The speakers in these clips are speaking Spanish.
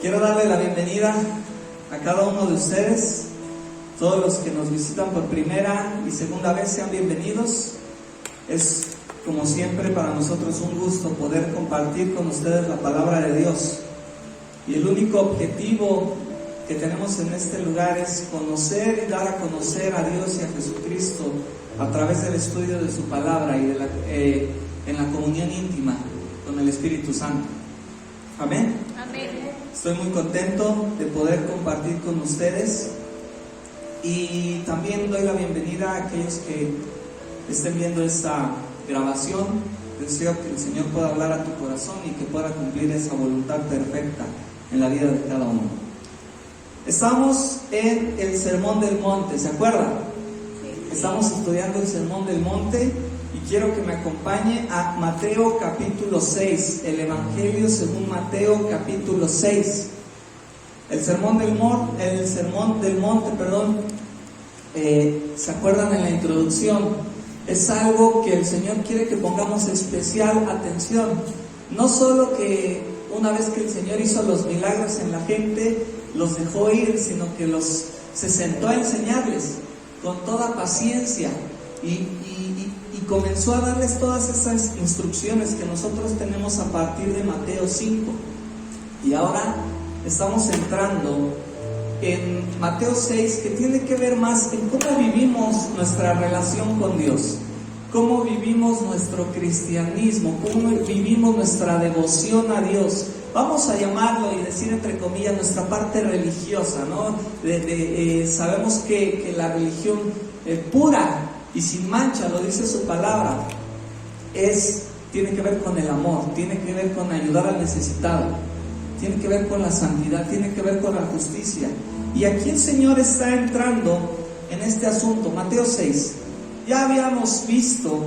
Quiero darle la bienvenida a cada uno de ustedes. Todos los que nos visitan por primera y segunda vez, sean bienvenidos. Es, como siempre, para nosotros un gusto poder compartir con ustedes la palabra de Dios. Y el único objetivo que tenemos en este lugar es conocer y dar a conocer a Dios y a Jesucristo a través del estudio de su palabra y en la comunión íntima con el Espíritu Santo. Amén. Amén. Estoy muy contento de poder compartir con ustedes y también doy la bienvenida a aquellos que estén viendo esta grabación. Deseo que el Señor pueda hablar a tu corazón y que pueda cumplir esa voluntad perfecta en la vida de cada uno. Estamos en el Sermón del Monte, ¿se acuerdan? Estamos estudiando el Sermón del Monte y quiero que me acompañe a Mateo capítulo 6, el Evangelio según Mateo capítulo 6. El Sermón del Monte, ¿se acuerdan en la introducción? Es algo que el Señor quiere que pongamos especial atención. No solo que una vez que el Señor hizo los milagros en la gente, los dejó ir, sino que se sentó a enseñarles con toda paciencia y comenzó a darles todas esas instrucciones que nosotros tenemos a partir de Mateo 5. Y ahora estamos entrando en Mateo 6, que tiene que ver más en cómo vivimos nuestra relación con Dios, cómo vivimos nuestro cristianismo, cómo vivimos nuestra devoción a Dios. Vamos a llamarlo y decir entre comillas nuestra parte religiosa, ¿no? Sabemos que la religión pura y sin mancha, lo dice su palabra, tiene que ver con el amor, tiene que ver con ayudar al necesitado, tiene que ver con la santidad, tiene que ver con la justicia. Y aquí el Señor está entrando en este asunto. Mateo 6. Ya habíamos visto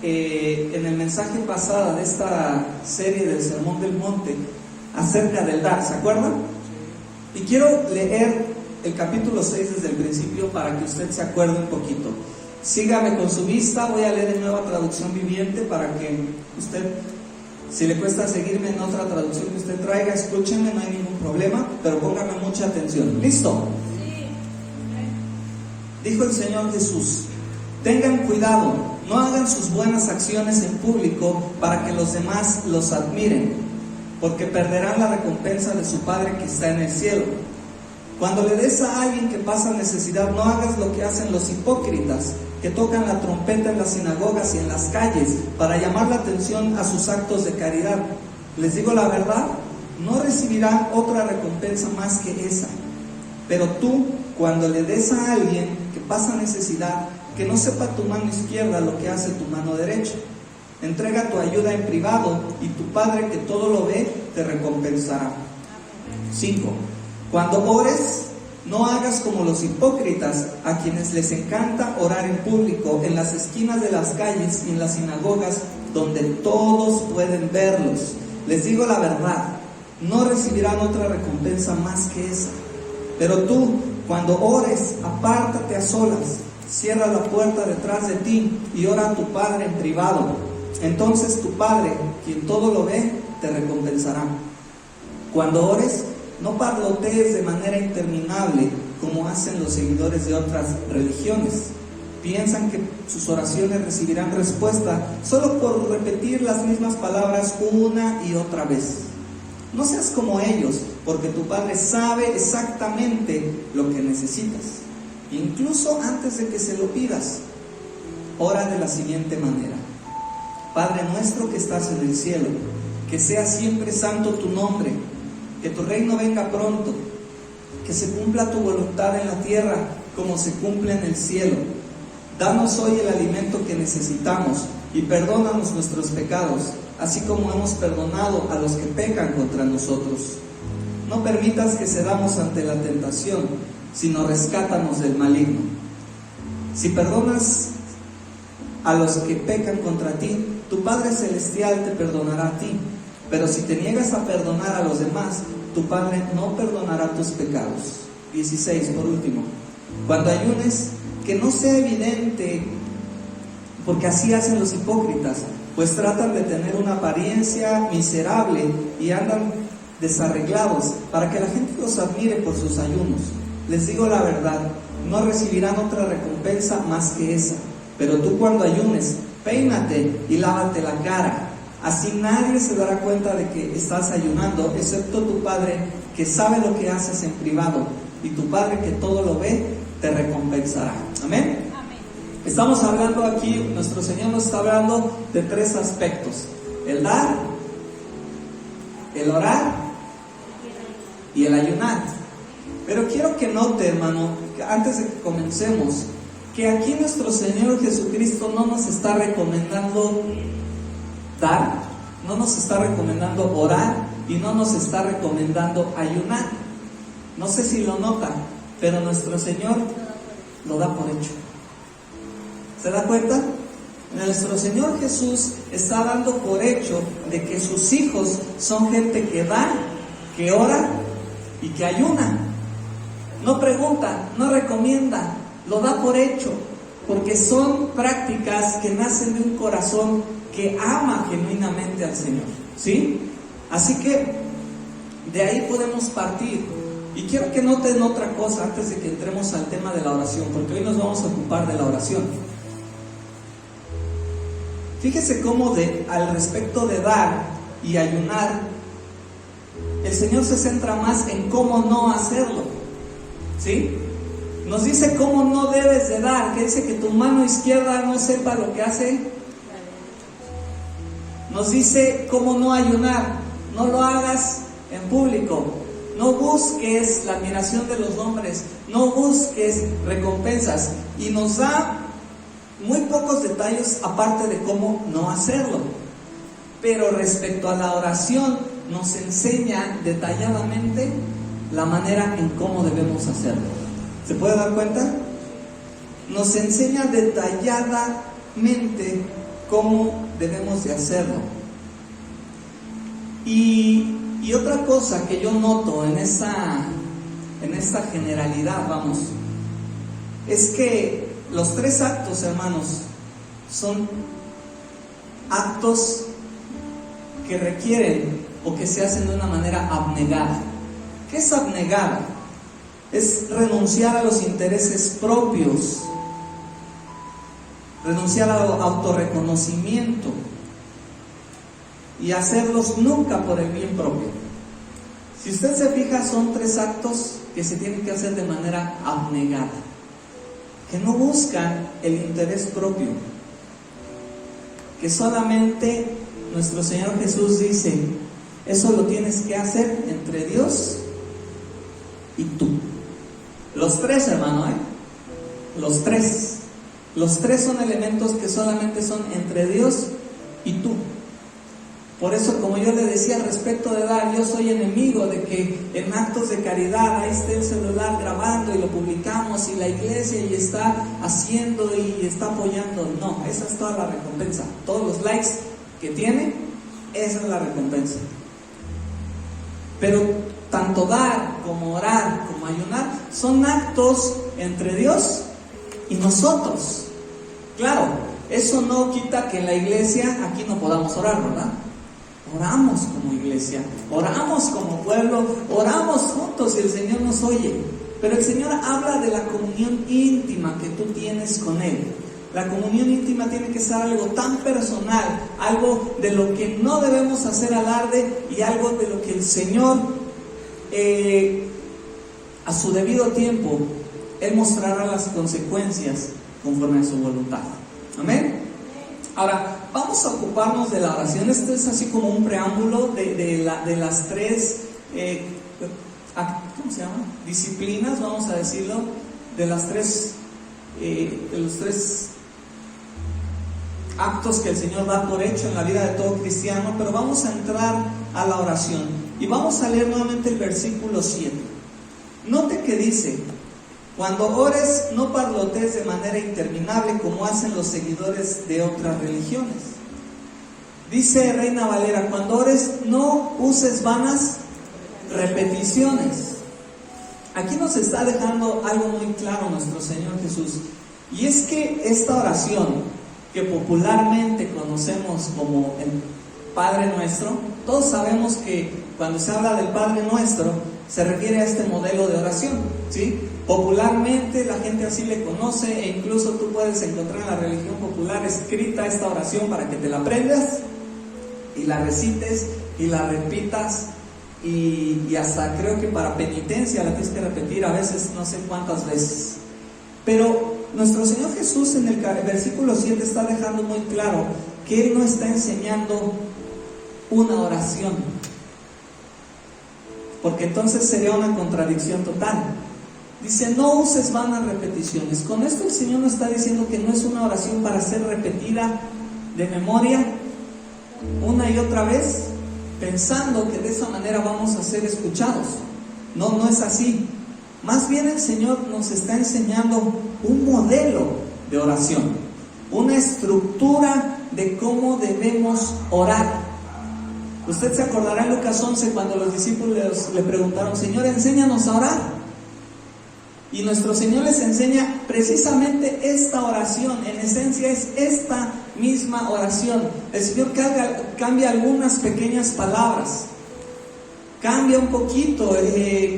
en el mensaje pasado de esta serie del Sermón del Monte acerca del dar, ¿se acuerdan? Y quiero leer el capítulo 6 desde el principio para que usted se acuerde un poquito. Sígame con su vista, voy a leer en Nueva Traducción Viviente para que usted, si le cuesta seguirme en otra traducción que usted traiga, escúchenme, no hay ningún problema, pero póngame mucha atención. ¿Listo? Sí. Dijo el Señor Jesús: tengan cuidado, no hagan sus buenas acciones en público para que los demás los admiren, porque perderán la recompensa de su Padre que está en el cielo. Cuando le des a alguien que pasa necesidad, no hagas lo que hacen los hipócritas, que tocan la trompeta en las sinagogas y en las calles para llamar la atención a sus actos de caridad. Les digo la verdad, no recibirán otra recompensa más que esa. Pero tú, cuando le des a alguien que pasa necesidad, que no sepa tu mano izquierda lo que hace tu mano derecha. Entrega tu ayuda en privado y tu Padre que todo lo ve te recompensará. 5. Cuando ores, no hagas como los hipócritas, a quienes les encanta orar en público, en las esquinas de las calles y en las sinagogas, donde todos pueden verlos. Les digo la verdad, no recibirán otra recompensa más que esa. Pero tú, cuando ores, apártate a solas, cierra la puerta detrás de ti y ora a tu Padre en privado. Entonces tu Padre, quien todo lo ve, te recompensará. Cuando ores, no parlotees de manera interminable como hacen los seguidores de otras religiones. Piensan que sus oraciones recibirán respuesta solo por repetir las mismas palabras una y otra vez. No seas como ellos, porque tu Padre sabe exactamente lo que necesitas, incluso antes de que se lo pidas. Ora de la siguiente manera: Padre nuestro que estás en el cielo, que sea siempre santo tu nombre, que tu reino venga pronto, que se cumpla tu voluntad en la tierra como se cumple en el cielo. Danos hoy el alimento que necesitamos y perdónanos nuestros pecados, así como hemos perdonado a los que pecan contra nosotros. No permitas que cedamos ante la tentación, sino rescátanos del maligno. Si perdonas a los que pecan contra ti, tu Padre Celestial te perdonará a ti. Pero si te niegas a perdonar a los demás, tu Padre no perdonará tus pecados. 16, por último. Cuando ayunes, que no sea evidente, porque así hacen los hipócritas, pues tratan de tener una apariencia miserable y andan desarreglados, para que la gente los admire por sus ayunos. Les digo la verdad, no recibirán otra recompensa más que esa. Pero tú cuando ayunes, peínate y lávate la cara. Así nadie se dará cuenta de que estás ayunando, excepto tu Padre, que sabe lo que haces en privado. Y tu Padre, que todo lo ve, te recompensará. Amén. Estamos hablando aquí, nuestro Señor nos está hablando de 3 aspectos: el dar, el orar y el ayunar. Pero quiero que note, hermano, que antes de que comencemos, que aquí nuestro Señor Jesucristo no nos está recomendando dar, no nos está recomendando orar y no nos está recomendando ayunar. No sé si lo notan, pero nuestro Señor lo da por hecho. ¿Se da cuenta? Nuestro Señor Jesús está dando por hecho de que sus hijos son gente que da, que ora y que ayuna. No pregunta, no recomienda, lo da por hecho, porque son prácticas que nacen de un corazón que ama genuinamente al Señor, ¿sí? Así que de ahí podemos partir. Y quiero que noten otra cosa antes de que entremos al tema de la oración, porque hoy nos vamos a ocupar de la oración. Fíjese cómo al respecto de dar y ayunar, el Señor se centra más en cómo no hacerlo, ¿sí? Nos dice cómo no debes de dar, que dice que tu mano izquierda no sepa lo que hace. Nos dice cómo no ayunar, no lo hagas en público, no busques la admiración de los hombres, no busques recompensas, y nos da muy pocos detalles aparte de cómo no hacerlo. Pero respecto a la oración, nos enseña detalladamente la manera en cómo debemos hacerlo. ¿Se puede dar cuenta? Nos enseña detalladamente cómo debemos de hacerlo. Y otra cosa que yo noto en esta generalidad, vamos, es que los 3 actos, hermanos, son actos que requieren o que se hacen de una manera abnegada. ¿Qué es abnegada? Es renunciar a los intereses propios, renunciar al autorreconocimiento y hacerlos nunca por el bien propio. Si usted se fija, son 3 actos que se tienen que hacer de manera abnegada, que no buscan el interés propio, que solamente nuestro Señor Jesús dice: eso lo tienes que hacer entre Dios y tú. Los 3, hermano, los 3 son elementos que solamente son entre Dios y tú. Por eso, como yo le decía al respecto de dar, yo soy enemigo de que en actos de caridad ahí esté el celular grabando y lo publicamos y la iglesia y está haciendo y está apoyando. No, esa es toda la recompensa. Todos los likes que tiene, esa es la recompensa. Pero tanto dar como orar como ayunar son actos entre Dios y nosotros. Claro, eso no quita que en la iglesia aquí no podamos orar, ¿verdad? Oramos como iglesia, oramos como pueblo, oramos juntos y el Señor nos oye. Pero el Señor habla de la comunión íntima que tú tienes con Él. La comunión íntima tiene que ser algo tan personal, algo de lo que no debemos hacer alarde y algo de lo que el Señor, a su debido tiempo, Él mostrará las consecuencias conforme a su voluntad. Amén. Ahora, vamos a ocuparnos de la oración. Esto es así como un preámbulo de las 3, ¿cómo se llama? Disciplinas, vamos a decirlo, de los 3 actos que el Señor da por hecho en la vida de todo cristiano. Pero vamos a entrar a la oración y vamos a leer nuevamente el versículo 7. Note que dice: cuando ores, no parlotees de manera interminable como hacen los seguidores de otras religiones. Dice Reina Valera: cuando ores, no uses vanas repeticiones. Aquí nos está dejando algo muy claro nuestro Señor Jesús, y es que esta oración que popularmente conocemos como el Padre Nuestro, todos sabemos que cuando se habla del Padre Nuestro, se refiere a este modelo de oración, ¿sí? Popularmente la gente así le conoce, e incluso tú puedes encontrar en la religión popular escrita esta oración para que te la aprendas y la recites y la repitas, y hasta creo que para penitencia la tienes que repetir a veces no sé cuántas veces. Pero nuestro Señor Jesús en el versículo 7 está dejando muy claro que Él no está enseñando una oración, porque entonces sería una contradicción total. Dice, no uses vanas repeticiones. Con esto el Señor nos está diciendo que no es una oración para ser repetida de memoria una y otra vez, pensando que de esa manera vamos a ser escuchados. No, no es así. Más bien el Señor nos está enseñando un modelo de oración, una estructura de cómo debemos orar. Usted se acordará en Lucas 11 cuando los discípulos le preguntaron, Señor, enséñanos a orar. Y nuestro Señor les enseña precisamente esta oración. En esencia es esta misma oración. El Señor cambia algunas pequeñas palabras, cambia un poquito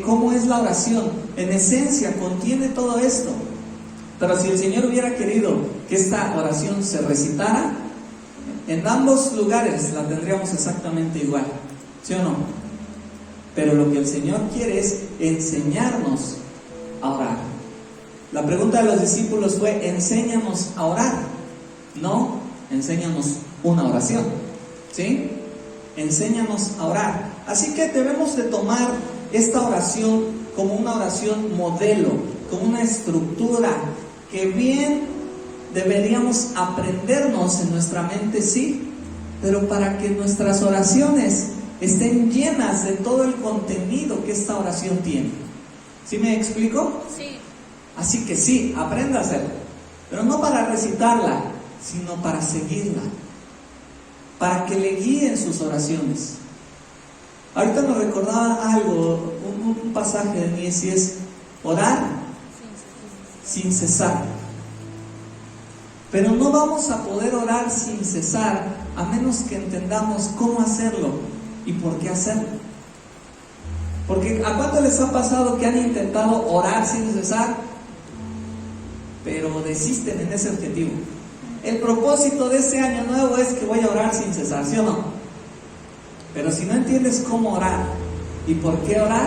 cómo es la oración. En esencia contiene todo esto. Pero si el Señor hubiera querido que esta oración se recitara, en ambos lugares la tendríamos exactamente igual, ¿sí o no? Pero lo que el Señor quiere es enseñarnos a orar. La pregunta de los discípulos fue, enséñanos a orar, no, enséñanos una oración, ¿sí? Enséñanos a orar. Así que debemos de tomar esta oración como una oración modelo, como una estructura que bien deberíamos aprendernos en nuestra mente, sí, pero para que nuestras oraciones estén llenas de todo el contenido que esta oración tiene. ¿Sí me explico? Sí. Así que sí, aprenda a hacerla, pero no para recitarla, sino para seguirla, para que le guíen sus oraciones. Ahorita nos recordaba algo, un pasaje de Mies, y es orar sin cesar. Pero no vamos a poder orar sin cesar a menos que entendamos cómo hacerlo y por qué hacerlo. Porque ¿a cuánto les ha pasado que han intentado orar sin cesar, pero desisten en ese objetivo? El propósito de este año nuevo es que voy a orar sin cesar, ¿sí o no? Pero si no entiendes cómo orar y por qué orar,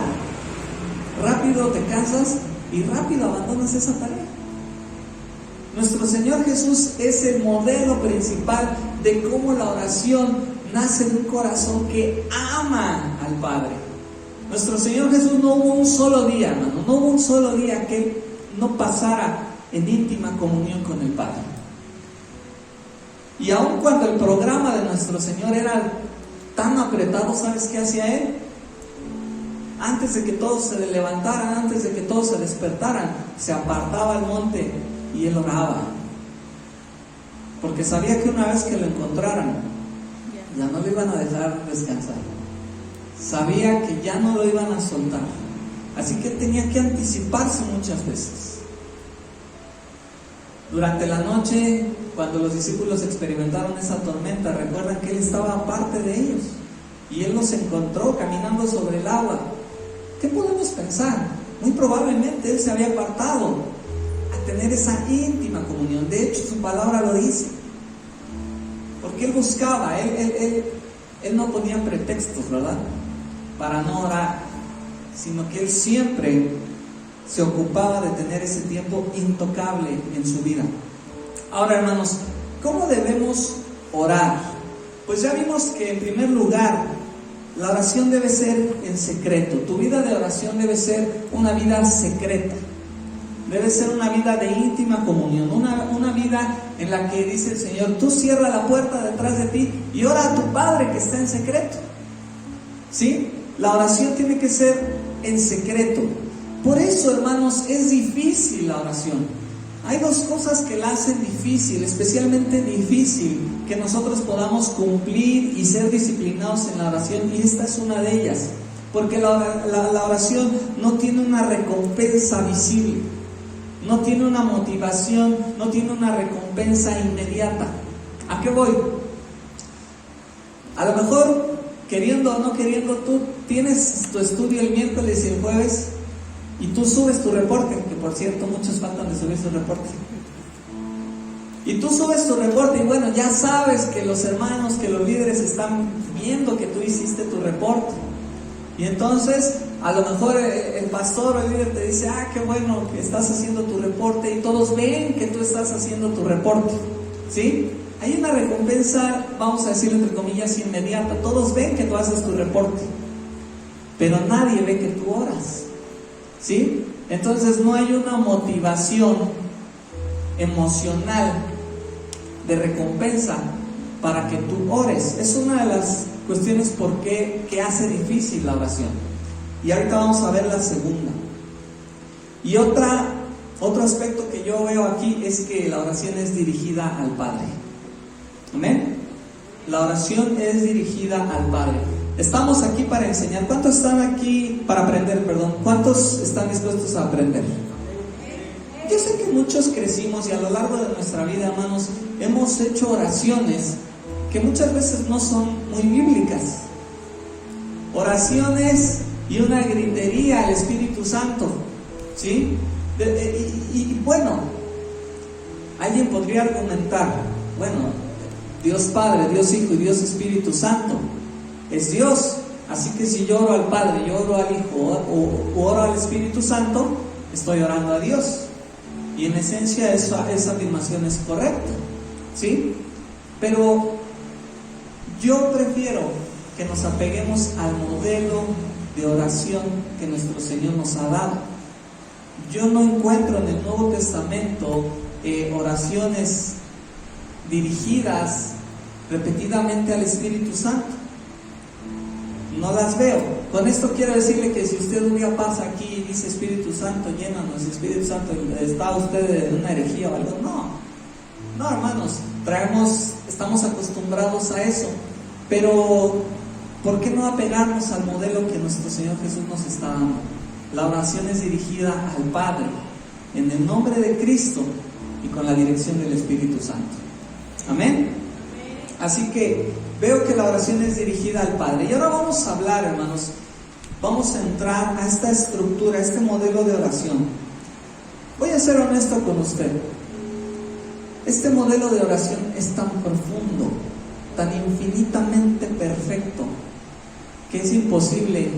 rápido te cansas y rápido abandonas esa tarea. Nuestro Señor Jesús es el modelo principal de cómo la oración nace de un corazón que ama al Padre. Nuestro Señor Jesús no hubo un solo día, hermano, no hubo un solo día que Él no pasara en íntima comunión con el Padre. Y aun cuando el programa de nuestro Señor era tan apretado, ¿sabes qué hacía Él? Antes de que todos se levantaran, antes de que todos se despertaran, se apartaba al monte y Él oraba. Porque sabía que una vez que lo encontraran, ya no lo iban a dejar descansar. Sabía que ya no lo iban a soltar. Así que tenía que anticiparse muchas veces. Durante la noche, cuando los discípulos experimentaron esa tormenta, recuerdan que Él estaba aparte de ellos y Él los encontró caminando sobre el agua. ¿Qué podemos pensar? Muy probablemente Él se había apartado a tener esa íntima comunión. De hecho, su palabra lo dice. Porque Él buscaba, Él no ponía pretextos, ¿verdad?, para no orar, sino que Él siempre se ocupaba de tener ese tiempo intocable en su vida. Ahora, hermanos, ¿cómo debemos orar? Pues ya vimos que en primer lugar, la oración debe ser en secreto. Tu vida de oración debe ser una vida secreta. Debe ser una vida de íntima comunión, una vida en la que dice el Señor, tú cierra la puerta detrás de ti y ora a tu Padre que está en secreto. ¿Sí? La oración tiene que ser en secreto. Por eso, hermanos, es difícil la oración. Hay dos cosas que la hacen difícil, especialmente difícil, que nosotros podamos cumplir y ser disciplinados en la oración, y esta es una de ellas. Porque la oración no tiene una recompensa visible, no tiene una motivación, no tiene una recompensa inmediata. ¿A qué voy? A lo mejor queriendo o no queriendo, tú tienes tu estudio el miércoles y el jueves y tú subes tu reporte, que por cierto muchos faltan de subir su reporte. Y tú subes tu reporte y bueno, ya sabes que los hermanos, que los líderes están viendo que tú hiciste tu reporte. Y entonces, a lo mejor el pastor o el líder te dice, qué bueno que estás haciendo tu reporte, y todos ven que tú estás haciendo tu reporte, ¿sí? Hay una recompensa, vamos a decirlo entre comillas, inmediata. Todos ven que tú haces tu reporte, pero nadie ve que tú oras, ¿sí? Entonces no hay una motivación emocional de recompensa para que tú ores. Es una de las cuestiones que hace difícil la oración. Y ahorita vamos a ver la segunda. Y otro aspecto que yo veo aquí es que la oración es dirigida al Padre. Amén. La oración es dirigida al Padre. Estamos aquí para enseñar. ¿Cuántos están aquí para aprender? ¿Cuántos están dispuestos a aprender? Yo sé que muchos crecimos y a lo largo de nuestra vida, hermanos, hemos hecho oraciones que muchas veces no son muy bíblicas. Oraciones y una gritería al Espíritu Santo, ¿sí? Y bueno, alguien podría argumentar, bueno, Dios Padre, Dios Hijo y Dios Espíritu Santo es Dios, así que si yo oro al Padre, yo oro al Hijo o oro al Espíritu Santo, estoy orando a Dios. Y en esencia esa afirmación es correcta, ¿sí? Pero yo prefiero que nos apeguemos al modelo de oración que nuestro Señor nos ha dado. Yo no encuentro en el Nuevo Testamento oraciones dirigidas repetidamente al Espíritu Santo. No las veo. Con esto quiero decirle que si usted un día pasa aquí y dice Espíritu Santo, llénanos, Espíritu Santo, ¿está usted en una herejía o algo? No, hermanos, estamos acostumbrados a eso. Pero ¿por qué no apegarnos al modelo que nuestro Señor Jesús nos está dando? La oración es dirigida al Padre, en el nombre de Cristo y con la dirección del Espíritu Santo. Amén. Así que veo que la oración es dirigida al Padre. Y ahora vamos a hablar, hermanos, vamos a entrar a esta estructura, a este modelo de oración. Voy a ser honesto con usted. Este modelo de oración es tan profundo, tan infinitamente perfecto, que es imposible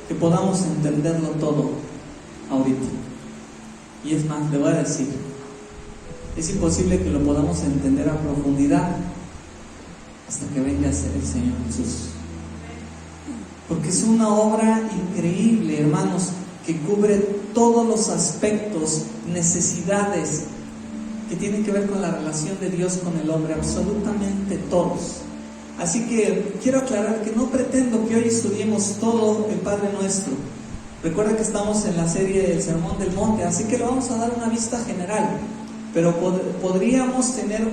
que podamos entenderlo todo ahorita. Y es más, le voy a decir, es imposible que lo podamos entender a profundidad hasta que venga el Señor Jesús. Porque es una obra increíble, hermanos, que cubre todos los aspectos, necesidades que tienen que ver con la relación de Dios con el hombre, absolutamente todos. Así que quiero aclarar que no pretendo que hoy estudiemos todo el Padre Nuestro. Recuerda que estamos en la serie del Sermón del Monte, así que le vamos a dar una vista general, pero podríamos tener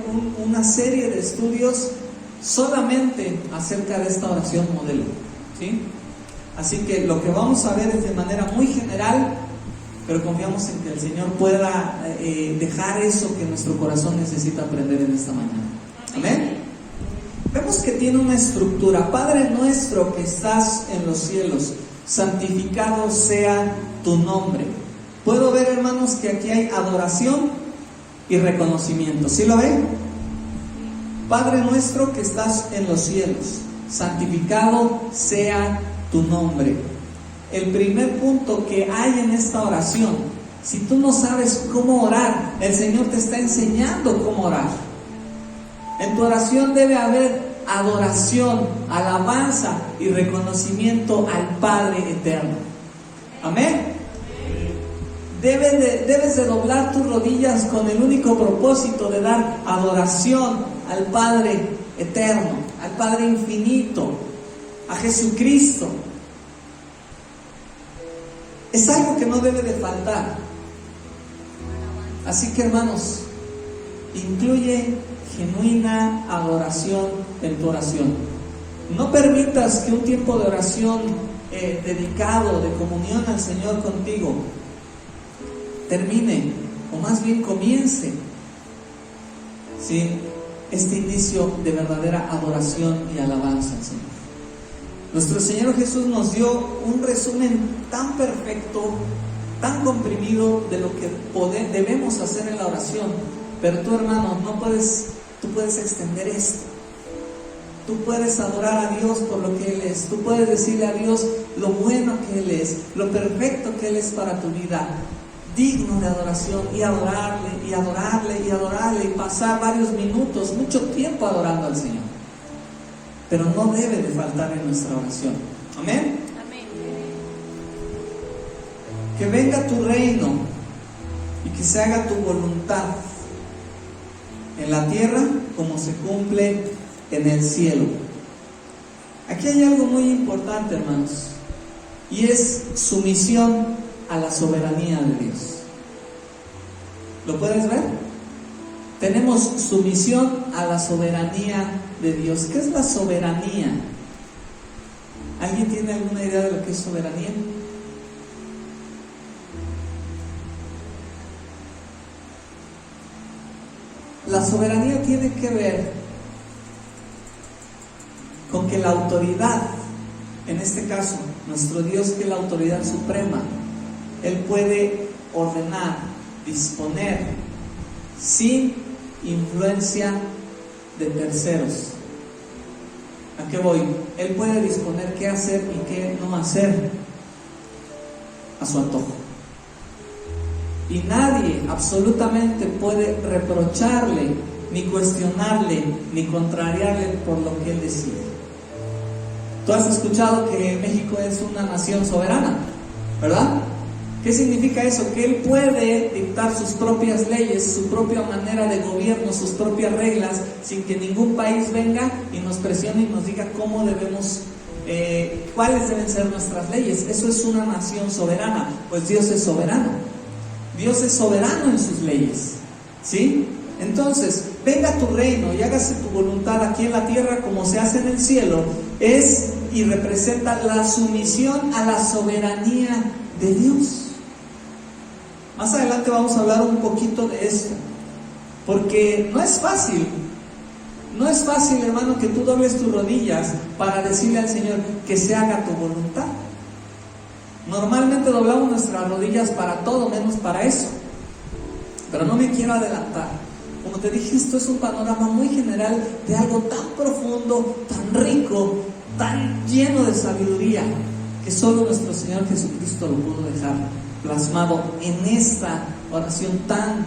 una serie de estudios solamente acerca de esta oración modelo, ¿sí? Así que lo que vamos a ver es de manera muy general, pero confiamos en que el Señor pueda dejar eso que nuestro corazón necesita aprender en esta mañana. Amén. Vemos que tiene una estructura. Padre nuestro que estás en los cielos, santificado sea tu nombre. Puedo ver, hermanos, que aquí hay adoración y reconocimiento. ¿Sí lo ven? Padre nuestro que estás en los cielos, santificado sea tu nombre. El primer punto que hay en esta oración, si tú no sabes cómo orar, el Señor te está enseñando cómo orar. En tu oración debe haber adoración, alabanza y reconocimiento al Padre eterno. Amén. Debes de doblar tus rodillas con el único propósito de dar adoración al Padre eterno, al Padre infinito, a Jesucristo. Es algo que no debe de faltar. Así que, hermanos, incluye genuina adoración en tu oración. No permitas que un tiempo de oración dedicado, de comunión al Señor contigo, termine, o más bien comience, ¿sí?, este inicio de verdadera adoración y alabanza al Señor. Nuestro Señor Jesús nos dio un resumen tan perfecto, tan comprimido de lo que debemos hacer en la oración. Pero tú, hermano, tú puedes extender esto. Tú puedes adorar a Dios por lo que Él es. Tú puedes decirle a Dios lo bueno que Él es, lo perfecto que Él es para tu vida, digno de adoración, y adorarle, y adorarle, y adorarle, y pasar varios minutos, mucho tiempo adorando al Señor. Pero no debe de faltar en nuestra oración. Amén. Amén. Que venga tu reino y que se haga tu voluntad en la tierra como se cumple en el cielo. Aquí hay algo muy importante, hermanos, y es sumisión a la soberanía de Dios. ¿Lo puedes ver? Tenemos sumisión a la soberanía de Dios. ¿Qué es la soberanía? ¿Alguien tiene alguna idea de lo que es soberanía? La soberanía tiene que ver con que la autoridad, en este caso, nuestro Dios, que es la autoridad suprema, Él puede ordenar, disponer, sin influencia de terceros. ¿A qué voy? Él puede disponer qué hacer y qué no hacer a su antojo. Y nadie absolutamente puede reprocharle, ni cuestionarle, ni contrariarle por lo que Él decide. Tú has escuchado que México es una nación soberana, ¿verdad? ¿Qué significa eso? Que Él puede dictar sus propias leyes, su propia manera de gobierno, sus propias reglas, sin que ningún país venga y nos presione y nos diga cómo debemos, cuáles deben ser nuestras leyes. Eso es una nación soberana. Pues Dios es soberano. Dios es soberano en sus leyes, ¿sí? Entonces, venga tu reino y hágase tu voluntad aquí en la tierra como se hace en el cielo. Es y representa la sumisión a la soberanía de Dios. Más adelante vamos a hablar un poquito de esto, porque no es fácil, hermano, que tú dobles tus rodillas para decirle al Señor que se haga tu voluntad. Normalmente doblamos nuestras rodillas para todo menos para eso, pero no me quiero adelantar. Como te dije, esto es un panorama muy general de algo tan profundo, tan rico, tan lleno de sabiduría, que solo nuestro Señor Jesucristo lo pudo dejar plasmado en esta oración tan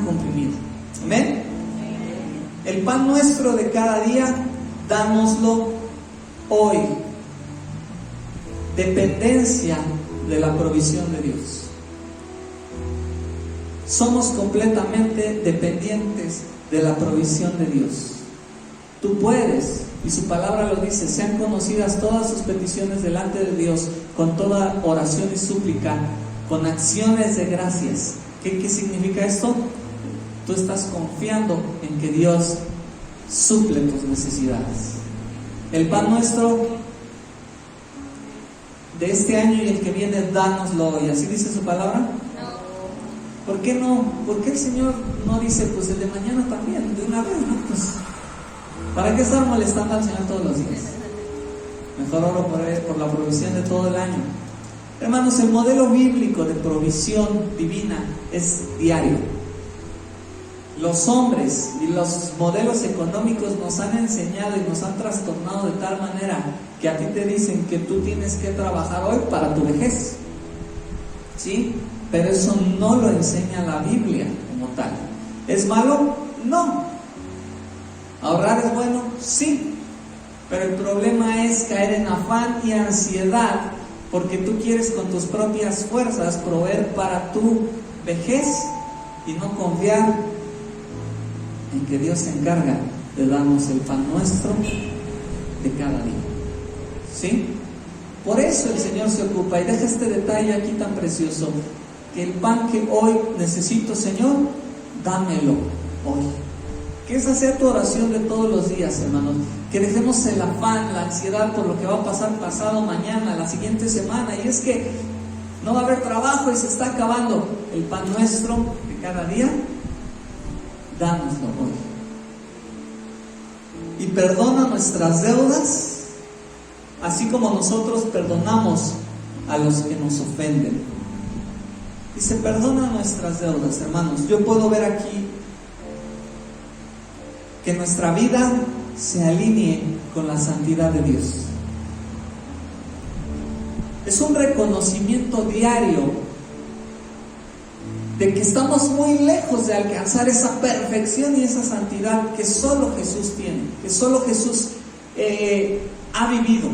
comprimida. ¿Amén? El pan nuestro de cada día, dánoslo hoy. Dependencia de la provisión de Dios. Somos completamente dependientes de la provisión de Dios. Tú puedes, y su palabra lo dice, sean conocidas todas sus peticiones delante de Dios con toda oración y súplica, con acciones de gracias. ¿Qué significa esto? Tú estás confiando en que Dios suple tus necesidades. El pan nuestro de este año y el que viene, dánoslo hoy. ¿Así dice su palabra? No. ¿Por qué no? ¿Por qué el Señor no dice, pues el de mañana también, de una vez, no? Pues, ¿para qué estar molestando al Señor todos los días? Mejor oro por la provisión de todo el año. Hermanos, el modelo bíblico de provisión divina es diario. Los hombres y los modelos económicos nos han enseñado y nos han trastornado de tal manera que a ti te dicen que tú tienes que trabajar hoy para tu vejez, ¿sí? Pero eso no lo enseña la Biblia como tal. ¿Es malo? No. ¿Ahorrar es bueno? Sí. Pero el problema es caer en afán y ansiedad porque tú quieres con tus propias fuerzas proveer para tu vejez y no confiar en que Dios se encarga de darnos el pan nuestro de cada día. ¿Sí? Por eso el Señor se ocupa, y deja este detalle aquí tan precioso, que el pan que hoy necesito, Señor, dámelo hoy. Que esa sea tu oración de todos los días, hermanos. Que dejemos el afán, la ansiedad por lo que va a pasar pasado mañana, la siguiente semana, y es que no va a haber trabajo y se está acabando. El pan nuestro de cada día, dánoslo hoy. Y perdona nuestras deudas así como nosotros perdonamos a los que nos ofenden. Dice, perdona nuestras deudas, hermanos. Yo puedo ver aquí que nuestra vida se alinee con la santidad de Dios. Es un reconocimiento diario de que estamos muy lejos de alcanzar esa perfección y esa santidad que solo Jesús tiene, que solo Jesús ha vivido.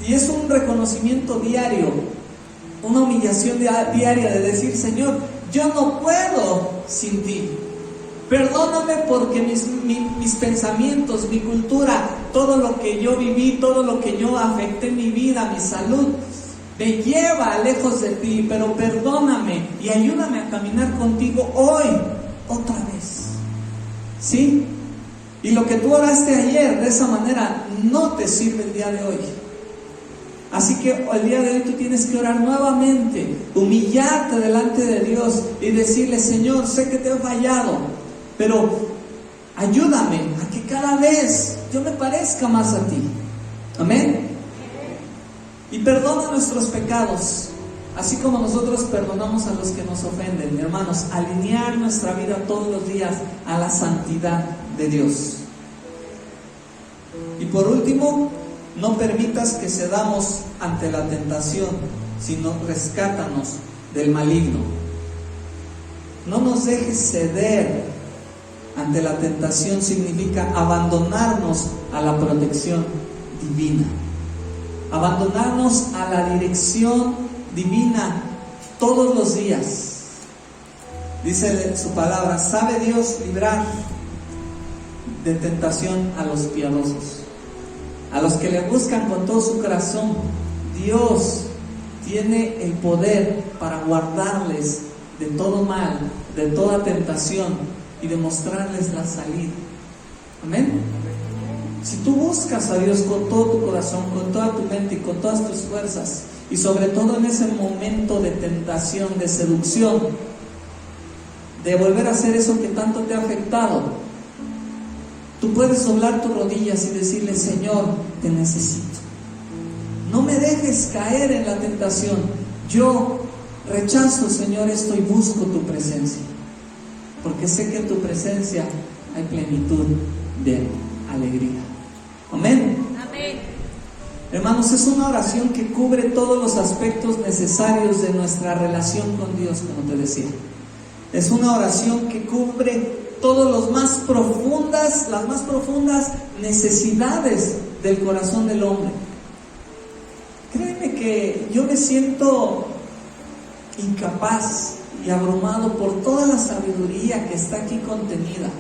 Y es un reconocimiento diario, una humillación diaria de decir, Señor, yo no puedo sin ti. Perdóname porque mis pensamientos, mi cultura, todo lo que yo viví, todo lo que yo afecté en mi vida, mi salud, me lleva lejos de ti, pero perdóname y ayúdame a caminar contigo hoy, otra vez. ¿Sí? Y lo que tú oraste ayer de esa manera no te sirve el día de hoy. Así que el día de hoy tú tienes que orar nuevamente, humillarte delante de Dios y decirle, Señor, sé que te he fallado, pero ayúdame a que cada vez yo me parezca más a ti. Amén. Y perdona nuestros pecados, así como nosotros perdonamos a los que nos ofenden. Hermanos, alinear nuestra vida todos los días a la santidad de Dios. Y por último, no permitas que cedamos ante la tentación, sino rescátanos del maligno. No nos dejes ceder ante la tentación, significa abandonarnos a la protección divina. Abandonarnos a la dirección divina todos los días. Dice su palabra, sabe Dios librar de tentación a los piadosos, a los que le buscan con todo su corazón. Dios tiene el poder para guardarles de todo mal, de toda tentación y demostrarles la salida. Amén. Si tú buscas a Dios con todo tu corazón, con toda tu mente y con todas tus fuerzas, y sobre todo en ese momento de tentación, de seducción, de volver a hacer eso que tanto te ha afectado, tú puedes doblar tus rodillas y decirle, Señor, te necesito. No me dejes caer en la tentación. Yo rechazo, Señor, esto y busco tu presencia, porque sé que en tu presencia hay plenitud de alegría. Amén. Amén. Hermanos, es una oración que cubre todos los aspectos necesarios de nuestra relación con Dios, como te decía. Es una oración que cubre todas las más profundas necesidades del corazón del hombre. Créeme que yo me siento incapaz y abrumado por toda la sabiduría que está aquí contenida.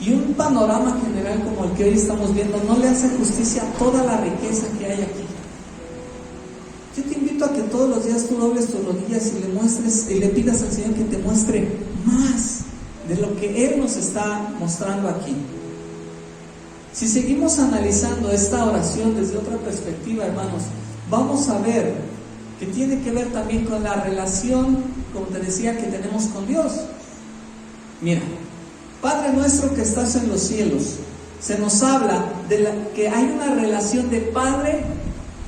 Y un panorama general como el que hoy estamos viendo no le hace justicia a toda la riqueza que hay aquí. Yo te invito a que todos los días tú dobles tus rodillas y le muestres y le pidas al Señor que te muestre más de lo que Él nos está mostrando aquí. Si seguimos analizando esta oración desde otra perspectiva, hermanos, vamos a ver que tiene que ver también con la relación, como te decía, que tenemos con Dios. Mira, Padre nuestro que estás en los cielos, se nos habla de que hay una relación de padre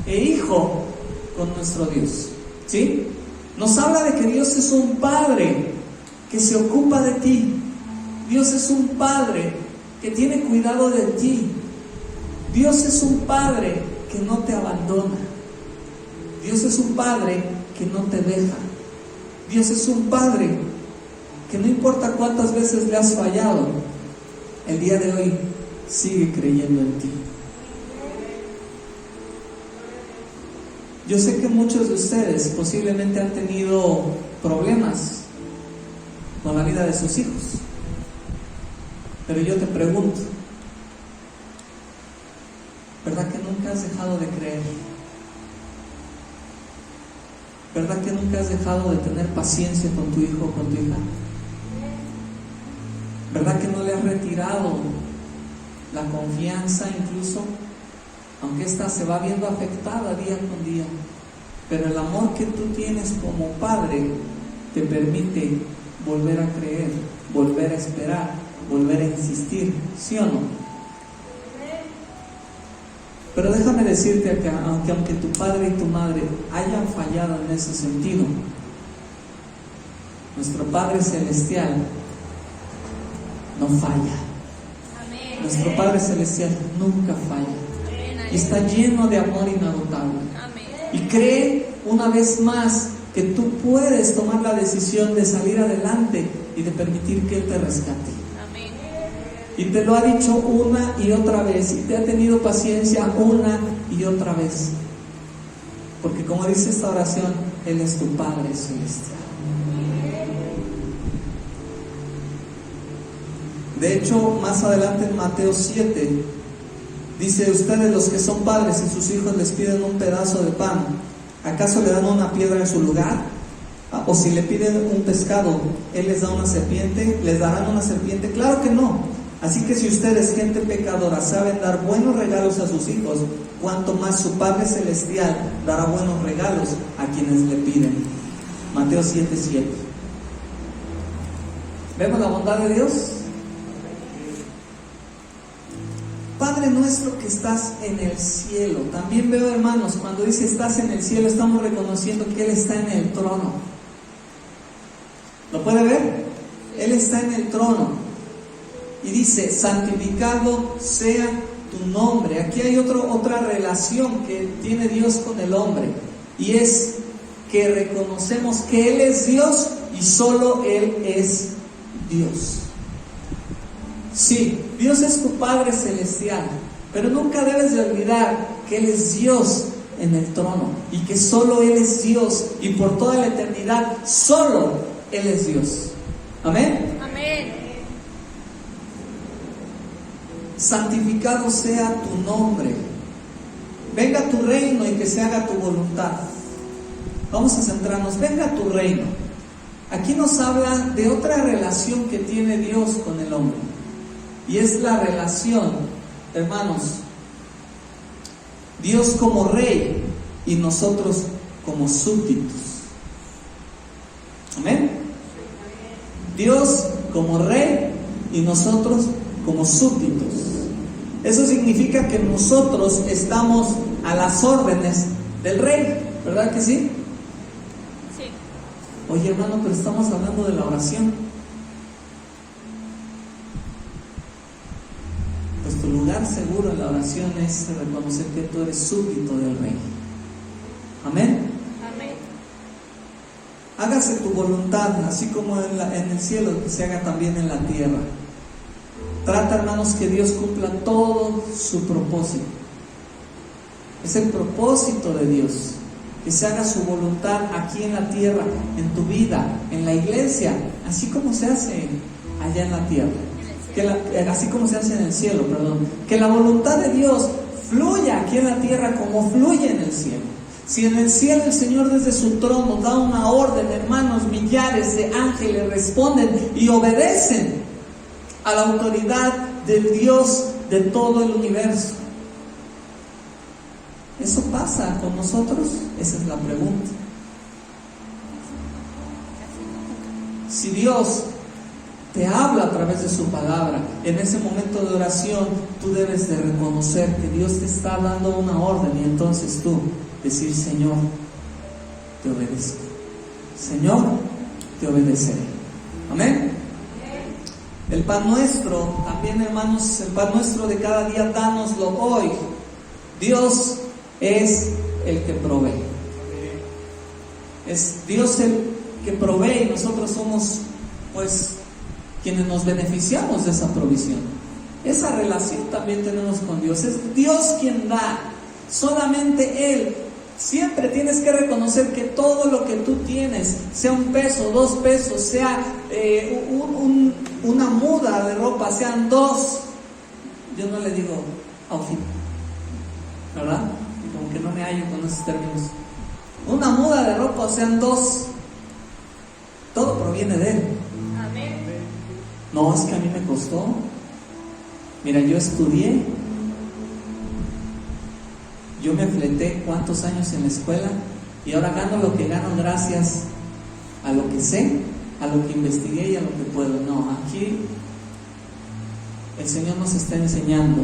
e hijo con nuestro Dios, ¿sí? Nos habla de que Dios es un padre que se ocupa de ti. Dios es un padre que tiene cuidado de ti. Dios es un padre que no te abandona. Dios es un padre que no te deja. Dios es un padre que no importa cuántas veces le has fallado, el día de hoy sigue creyendo en ti. Yo sé que muchos de ustedes posiblemente han tenido problemas con la vida de sus hijos, pero yo te pregunto, ¿verdad que nunca has dejado de creer? ¿Verdad que nunca has dejado de tener paciencia con tu hijo o con tu hija? ¿Verdad que no le has retirado la confianza incluso? Aunque ésta se va viendo afectada día con día. Pero el amor que tú tienes como padre te permite volver a creer, volver a esperar, volver a insistir, ¿sí o no? Pero déjame decirte acá, aunque tu padre y tu madre hayan fallado en ese sentido, nuestro Padre Celestial no falla. Amén. Nuestro Padre Celestial nunca falla. Y está lleno de amor inagotable. Amén. Y cree una vez más que tú puedes tomar la decisión de salir adelante y de permitir que Él te rescate. Amén. Y te lo ha dicho una y otra vez, y te ha tenido paciencia una y otra vez. Porque como dice esta oración, Él es tu Padre Celestial. De hecho, más adelante en Mateo 7, dice: ustedes los que son padres y sus hijos les piden un pedazo de pan, ¿acaso le dan una piedra en su lugar? O si le piden un pescado, ¿Él les da una serpiente? ¿Les darán una serpiente? Claro que no. Así que si ustedes, gente pecadora, saben dar buenos regalos a sus hijos, cuanto más su Padre Celestial dará buenos regalos a quienes le piden. Mateo 7:7. ¿Vemos la bondad de Dios? Padre nuestro que estás en el cielo. También veo, hermanos, cuando dice estás en el cielo, estamos reconociendo que Él está en el trono. ¿Lo puede ver? Él está en el trono. Y dice: santificado sea tu nombre. Aquí hay otra relación que tiene Dios con el hombre. Y es que reconocemos que Él es Dios y solo Él es Dios. Sí, Dios es tu Padre Celestial, pero nunca debes de olvidar que Él es Dios en el trono y que solo Él es Dios y por toda la eternidad solo Él es Dios. Amén. Amén. Santificado sea tu nombre. Venga tu reino y que se haga tu voluntad. Vamos a centrarnos. Venga tu reino. Aquí nos habla de otra relación que tiene Dios con el hombre. Y es la relación, hermanos, Dios como rey y nosotros como súbditos. Amén. Dios como rey y nosotros como súbditos. Eso significa que nosotros estamos a las órdenes del rey, ¿verdad que sí? Sí. Oye, hermano, pero estamos hablando de la oración. Pues tu lugar seguro en la oración es reconocer que tú eres súbdito del rey. Amén. Amén. Hágase tu voluntad, así como en el cielo, que se haga también en la tierra. Trata, hermanos, que Dios cumpla todo su propósito. Es el propósito de Dios, que se haga su voluntad aquí en la tierra, en tu vida, en la iglesia, así como se hace allá en la tierra. Así como se hace en el cielo, perdón. Que la voluntad de Dios fluya aquí en la tierra como fluye en el cielo. Si en el cielo el Señor desde su trono da una orden, hermanos, millares de ángeles responden y obedecen a la autoridad del Dios de todo el universo. ¿Eso pasa con nosotros? Esa es la pregunta. Si Dios te habla a través de su palabra, en ese momento de oración tú debes de reconocer que Dios te está dando una orden y entonces tú decir: Señor, te obedezco. Señor, te obedeceré. Amén. El pan nuestro, también, hermanos, el pan nuestro de cada día, dánoslo hoy. Dios es el que provee. Es Dios el que provee y nosotros somos, pues, quienes nos beneficiamos de esa provisión. Esa relación también tenemos con Dios. Es Dios quien da, solamente Él. Siempre tienes que reconocer que todo lo que tú tienes, sea un peso, 2 pesos, sea una muda de ropa, sean 2, yo no le digo outfit, ¿verdad? Como que no me hallo con esos términos. Una muda de ropa, o sean 2, todo proviene de Él. Amén. No, es que a mí me costó. Mira, yo estudié, yo me fleté cuántos años en la escuela y ahora gano lo que gano gracias a lo que sé, a lo que investigué y a lo que puedo. No, aquí el Señor nos está enseñando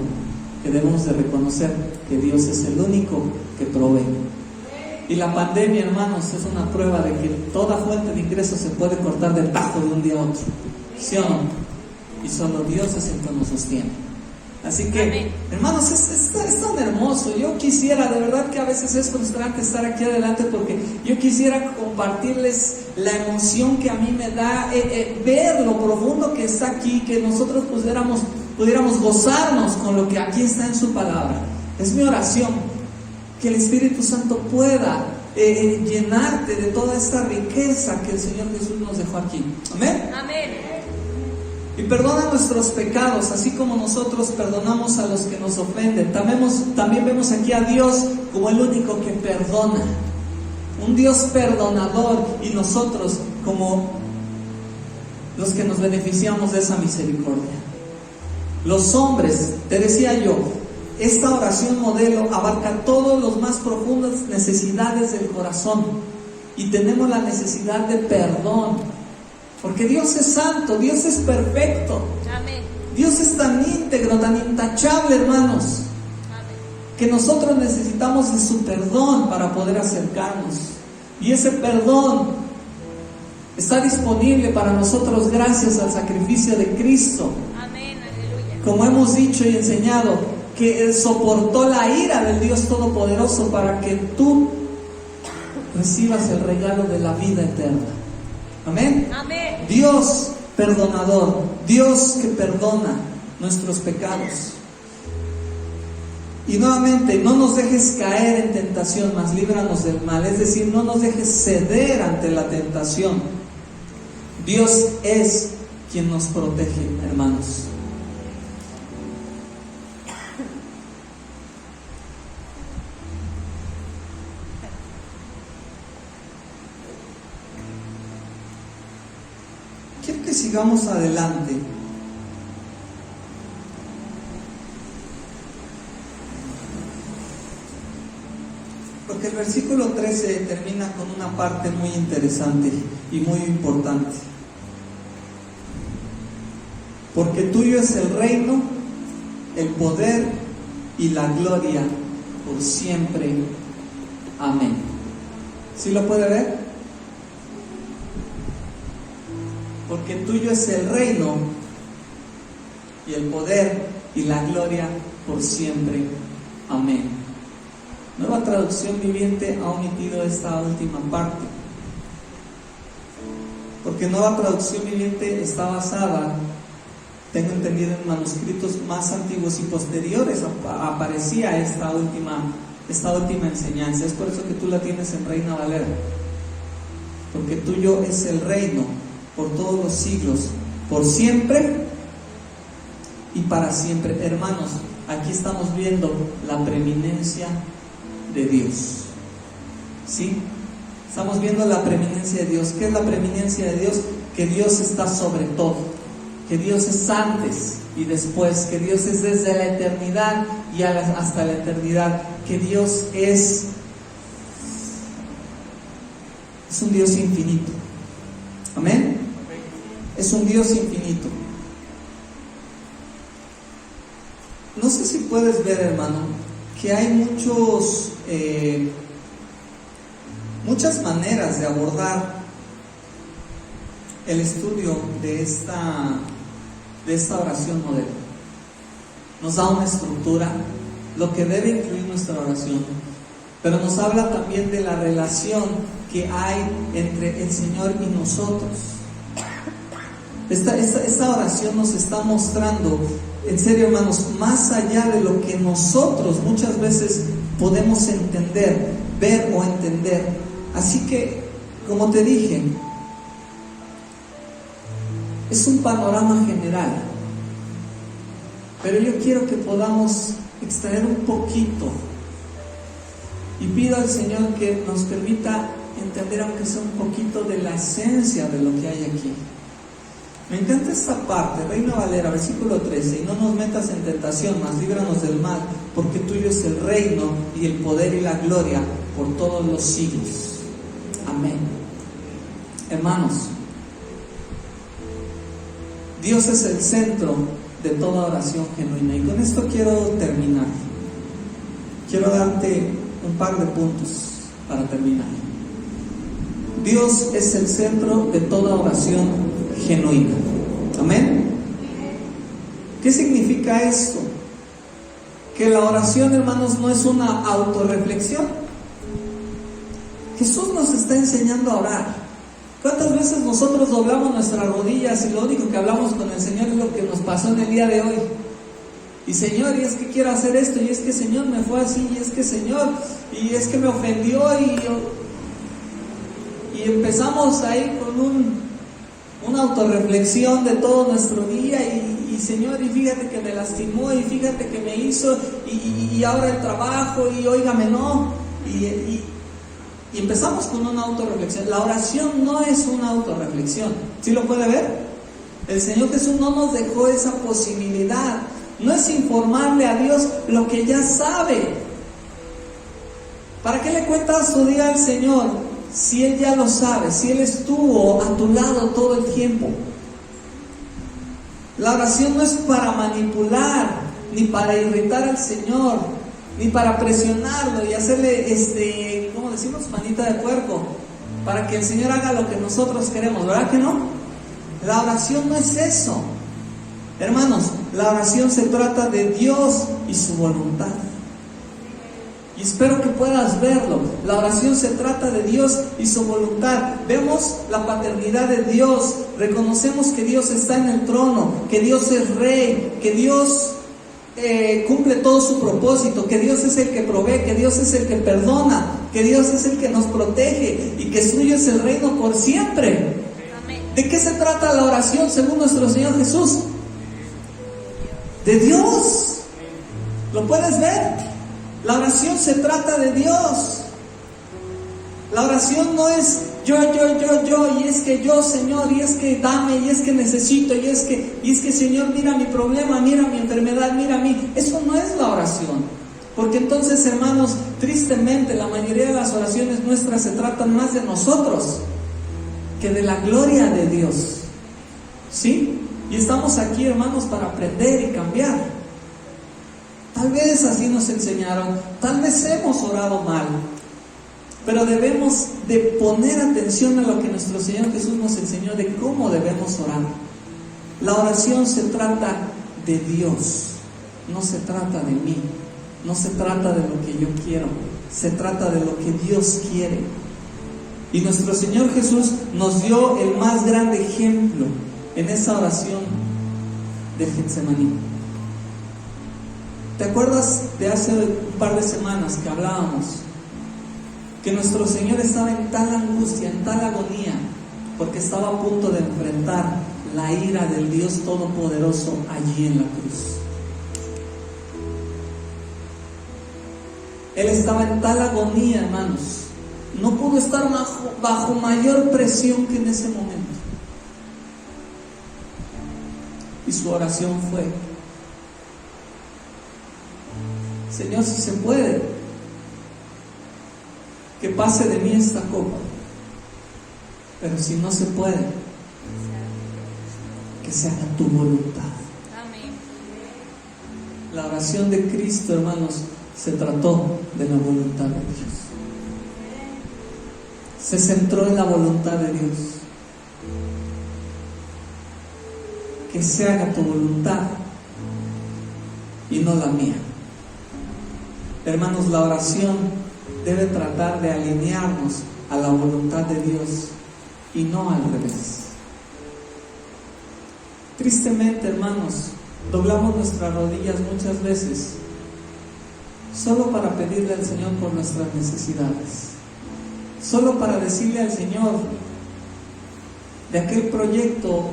que debemos de reconocer que Dios es el único que provee. Y la pandemia, hermanos, es una prueba de que toda fuente de ingresos se puede cortar de tajo de un día a otro, ¿sí o no? Y solo Dios es el que nos sostiene. Así que, amén, hermanos, es tan hermoso. Yo quisiera, de verdad que a veces es frustrante estar aquí adelante, porque yo quisiera compartirles la emoción que a mí me da ver lo profundo que está aquí, que nosotros pudiéramos gozarnos con lo que aquí está en su palabra. Es mi oración que el Espíritu Santo pueda llenarte de toda esta riqueza que el Señor Jesús nos dejó aquí. Amén. amén, Y perdona nuestros pecados, así como nosotros perdonamos a los que nos ofenden. También vemos aquí a Dios como el único que perdona, un Dios perdonador, y nosotros como los que nos beneficiamos de esa misericordia. Los hombres, te decía yo, esta oración modelo abarca todas las más profundas necesidades del corazón, y tenemos la necesidad de perdón. Porque Dios es santo, Dios es perfecto, amén, Dios es tan íntegro, tan intachable, hermanos, amén, que nosotros necesitamos de su perdón para poder acercarnos. Y ese perdón está disponible para nosotros gracias al sacrificio de Cristo. amén, aleluya, Como hemos dicho y enseñado, que Él soportó la ira del Dios Todopoderoso para que tú recibas el regalo de la vida eterna. Amén. amén, Dios perdonador, Dios que perdona nuestros pecados. Y nuevamente, no nos dejes caer en tentación, mas líbranos del mal. Es decir, no nos dejes ceder ante la tentación. Dios es quien nos protege, hermanos. Quiero que sigamos adelante. Porque el versículo 13 termina con una parte muy interesante y muy importante. Porque tuyo es el reino, el poder y la gloria por siempre. Amén. ¿Sí lo puede ver? Porque tuyo es el reino y el poder y la gloria por siempre. Amén. Nueva Traducción Viviente ha omitido esta última parte, porque Nueva Traducción Viviente está basada, tengo entendido, en manuscritos más antiguos y posteriores aparecía esta última enseñanza. Es por eso que tú la tienes en Reina Valera. Porque tuyo es el reino por todos los siglos, por siempre y para siempre. Hermanos, aquí estamos viendo la preeminencia de Dios. ¿Sí? Estamos viendo la preeminencia de Dios. ¿Qué es la preeminencia de Dios? Que Dios está sobre todo, que Dios es antes y después, que Dios es desde la eternidad y hasta la eternidad, que Dios es un Dios infinito. Amén. Es un Dios infinito. No sé si puedes ver, hermano, que hay muchas maneras de abordar el estudio de esta oración modelo. Nos da una estructura, lo que debe incluir nuestra oración, pero nos habla también de la relación que hay entre el Señor y nosotros. Esta oración nos está mostrando, en serio, hermanos, más allá de lo que nosotros muchas veces podemos entender, ver o entender. Así que, como te dije, es un panorama general, pero yo quiero que podamos extraer un poquito, y pido al Señor que nos permita entender, aunque sea un poquito, de la esencia de lo que hay aquí. Me encanta esta parte, Reina Valera, versículo 13: y no nos metas en tentación, mas líbranos del mal, porque tuyo es el reino y el poder y la gloria por todos los siglos. Amén. Hermanos, Dios es el centro de toda oración genuina, y con esto quiero terminar. quiero darte un par de puntos para terminar. Dios es el centro de toda oración genuina. Amén. ¿Qué significa esto? Que la oración, hermanos, no es una autorreflexión. Jesús nos está enseñando a orar. ¿Cuántas veces nosotros doblamos nuestras rodillas y lo único que hablamos con el Señor es lo que nos pasó en el día de hoy? Y Señor, y es que quiero hacer esto, y es que Señor me fue así, y es que Señor, y es que me ofendió, y empezamos ahí con una autorreflexión de todo nuestro día, y Señor, y fíjate que me lastimó, y fíjate que me hizo, y ahora el trabajo, y óigame, no, y empezamos con una autorreflexión. La oración no es una autorreflexión. ¿Sí lo puede ver? El Señor Jesús no nos dejó esa posibilidad. No es informarle a Dios lo que ya sabe. ¿Para qué le cuentas tu día al Señor si Él ya lo sabe, si Él estuvo a tu lado todo el tiempo? La oración no es para manipular, ni para irritar al Señor, ni para presionarlo y hacerle, ¿cómo decimos? Manita de puerco, para que el Señor haga lo que nosotros queremos, ¿verdad que no? La oración no es eso. Hermanos, la oración se trata de Dios y su voluntad. Y espero que puedas verlo. La oración se trata de Dios y su voluntad. Vemos la paternidad de Dios. Reconocemos que Dios está en el trono, que Dios es rey, que Dios cumple todo su propósito, que Dios es el que provee, que Dios es el que perdona, que Dios es el que nos protege y que suyo es el reino por siempre. Amén. ¿De qué se trata la oración según nuestro Señor Jesús? De Dios. ¿Lo puedes ver? La oración se trata de Dios. La oración no es yo, y es que yo, Señor, y es que dame, y es que necesito, y es que Señor, mira mi problema, mira mi enfermedad, mira a mí. Eso no es la oración. Porque entonces, hermanos, tristemente la mayoría de las oraciones nuestras se tratan más de nosotros que de la gloria de Dios. ¿Sí? Y estamos aquí, hermanos, para aprender y cambiar. Tal vez así nos enseñaron, tal vez hemos orado mal, pero debemos de poner atención a lo que nuestro Señor Jesús nos enseñó de cómo debemos orar. La oración se trata de Dios, no se trata de mí, no se trata de lo que yo quiero, se trata de lo que Dios quiere. Y nuestro Señor Jesús nos dio el más grande ejemplo en esa oración de Getsemaní. ¿Te acuerdas de hace un par de semanas que hablábamos? Que nuestro Señor estaba en tal angustia, en tal agonía, porque estaba a punto de enfrentar la ira del Dios Todopoderoso allí en la cruz. Él estaba en tal agonía, hermanos, no pudo estar bajo mayor presión que en ese momento. Y su oración fue: Señor, si se puede, que pase de mí esta copa, pero si no se puede, que se haga tu voluntad. Amén. La oración de Cristo, hermanos, se trató de la voluntad de Dios. Se centró en la voluntad de Dios. Que se haga tu voluntad y no la mía. Hermanos, la oración debe tratar de alinearnos a la voluntad de Dios y no al revés. Tristemente, hermanos, doblamos nuestras rodillas muchas veces solo para pedirle al Señor por nuestras necesidades, solo para decirle al Señor de aquel proyecto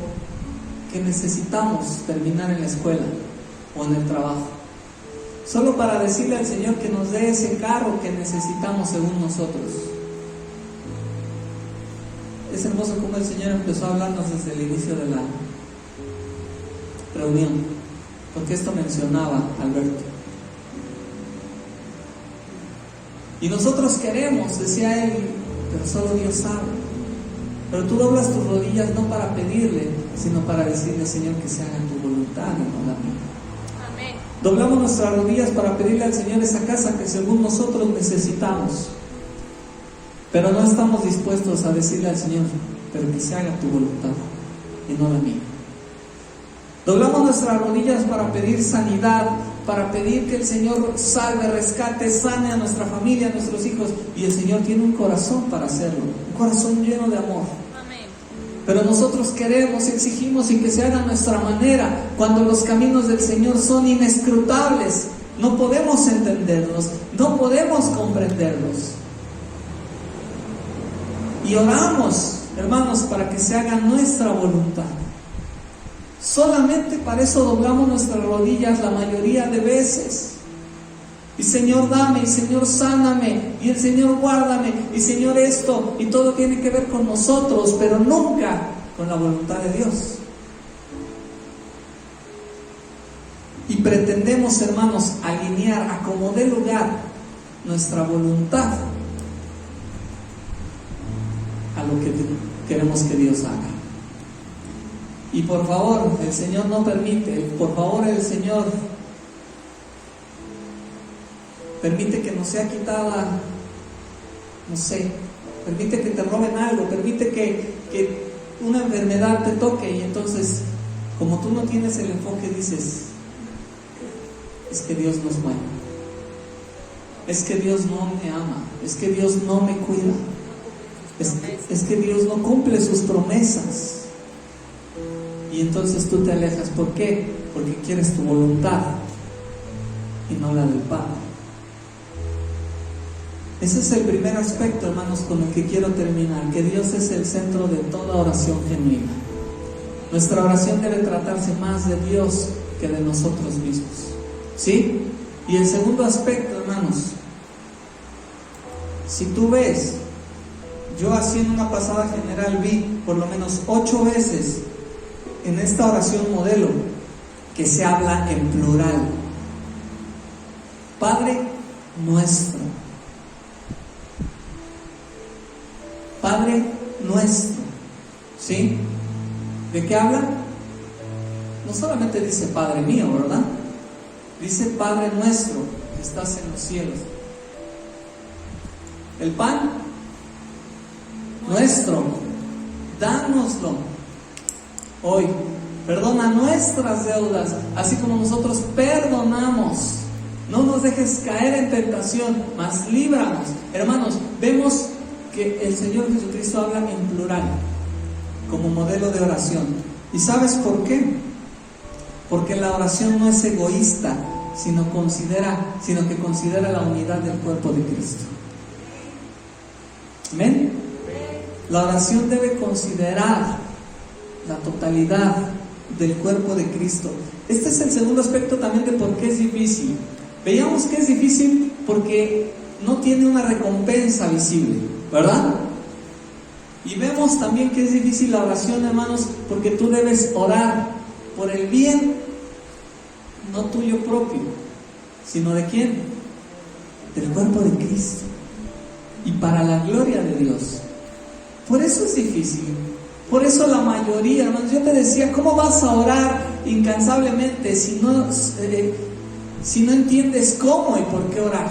que necesitamos terminar en la escuela o en el trabajo, solo para decirle al Señor que nos dé ese carro que necesitamos según nosotros. Es hermoso como el Señor empezó a hablarnos desde el inicio de la reunión, porque esto mencionaba Alberto. Y nosotros queremos, decía él, pero solo Dios sabe. Pero tú doblas tus rodillas no para pedirle, sino para decirle: Señor, que se haga tu voluntad y no la mía. Amén. Doblamos nuestras rodillas para pedirle al Señor esa casa que según nosotros necesitamos. Pero no estamos dispuestos a decirle al Señor, pero que se haga tu voluntad y no la mía. Doblamos nuestras rodillas para pedir sanidad, para pedir que el Señor salve, rescate, sane a nuestra familia, a nuestros hijos. Y el Señor tiene un corazón para hacerlo, un corazón lleno de amor. Amén. Pero nosotros queremos, exigimos y que se haga a nuestra manera, cuando los caminos del Señor son inescrutables. No podemos entenderlos, no podemos comprenderlos. Y oramos, hermanos, para que se haga nuestra voluntad. Solamente para eso doblamos nuestras rodillas la mayoría de veces. Y Señor, dame, y Señor, sáname, y el Señor, guárdame, y Señor, esto, y todo tiene que ver con nosotros, pero nunca con la voluntad de Dios. Y pretendemos, hermanos, alinear a como dé lugar nuestra voluntad a lo que queremos que Dios haga. Y por favor, el Señor no permite, por favor, el Señor permite que nos sea quitada, no sé, permite que te roben algo, permite que una enfermedad te toque, y entonces, como tú no tienes el enfoque, dices, es que Dios no es bueno, es que Dios no me ama, es que Dios no me cuida, es que Dios no cumple sus promesas. Y entonces tú te alejas. ¿Por qué? Porque quieres tu voluntad y no la del Padre. Ese es el primer aspecto, hermanos, con el que quiero terminar, que Dios es el centro de toda oración genuina. Nuestra oración debe tratarse más de Dios que de nosotros mismos. ¿Sí? Y el segundo aspecto, hermanos, si tú ves, yo así en una pasada general vi por lo menos 8 veces en esta oración modelo que se habla en plural. Padre nuestro. Padre nuestro. ¿Sí? ¿De qué habla? No solamente dice Padre mío, ¿verdad? Dice Padre nuestro que estás en los cielos. El pan nuestro, dánoslo hoy. Perdona nuestras deudas, así como nosotros perdonamos. No nos dejes caer en tentación, mas líbranos. Hermanos, vemos que el Señor Jesucristo habla en plural, como modelo de oración. ¿Y sabes por qué? Porque la oración no es egoísta, sino que considera la unidad del cuerpo de Cristo. ¿Amén? La oración debe considerar la totalidad del cuerpo de Cristo. Este es el segundo aspecto también de por qué es difícil. Veíamos que es difícil porque no tiene una recompensa visible, ¿verdad? Y vemos también que es difícil la oración, hermanos, porque tú debes orar por el bien, no tuyo propio, sino ¿de quién? Del cuerpo de Cristo, y para la gloria de Dios. Por eso es difícil. Por eso la mayoría, hermanos, yo te decía, ¿cómo vas a orar incansablemente si no entiendes cómo y por qué orar?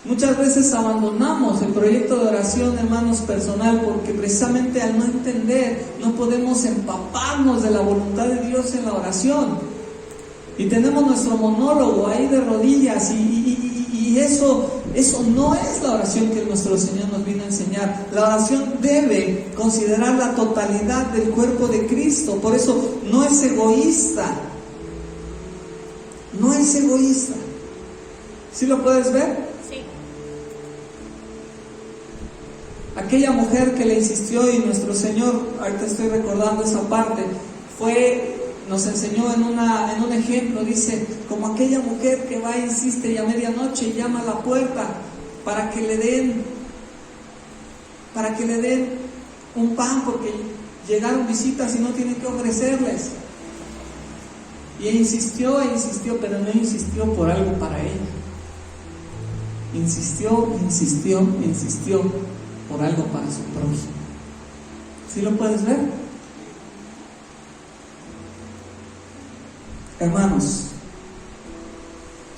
Muchas veces abandonamos el proyecto de oración, hermanos, personal, porque precisamente al no entender, no podemos empaparnos de la voluntad de Dios en la oración. Y tenemos nuestro monólogo ahí de rodillas y eso no es la oración que nuestro Señor nos vino a enseñar. La oración debe considerar la totalidad del cuerpo de Cristo. Por eso no es egoísta. No es egoísta. ¿Sí lo puedes ver? Sí. Aquella mujer que le insistió y nuestro Señor, ahorita estoy recordando esa parte, nos enseñó en un ejemplo, dice, como aquella mujer que va, insiste y a medianoche llama a la puerta para que le den un pan, porque llegaron visitas y no tienen que ofrecerles. Y insistió, pero no insistió por algo para ella. Insistió por algo para su prójimo. ¿Sí lo puedes ver? Hermanos,